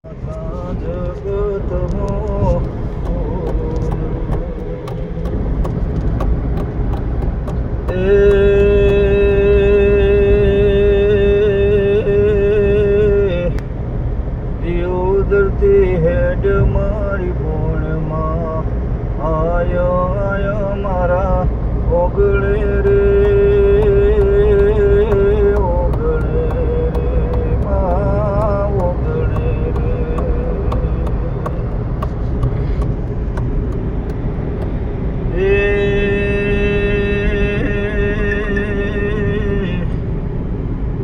ઉદરતી હેડ મારી ભોણમાં આયો આયો મારા ઓગળે રે ઓગળે રે માં ઓગળે રે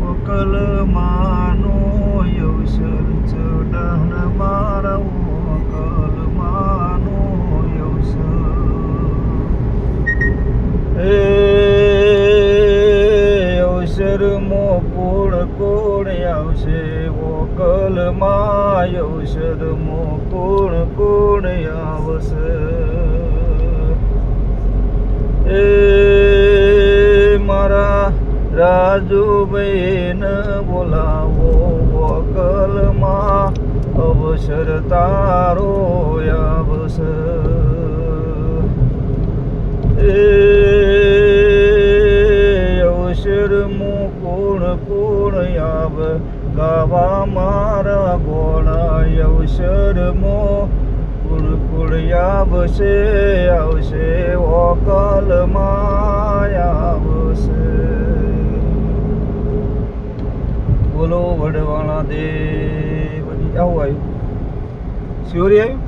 વકલ માનો અવસર ચડાણ મારા વકલ માનો અવસર મો કોણ કોણ આવશે વકલ માં અવસર મો કોણ કોણ આવશે મારા રાજુબેન બોલાવો વકલમાં અવસર તારો આવશે અવસર મો કોણ કોણ આવ ગાવા મારા ગોણા અવસર મો કુળકુળ આવશે આવશે વકલમાં આવશે. બોલો વડવાળા દેવ. આવું આવ્યું શિવરી આવ્યું.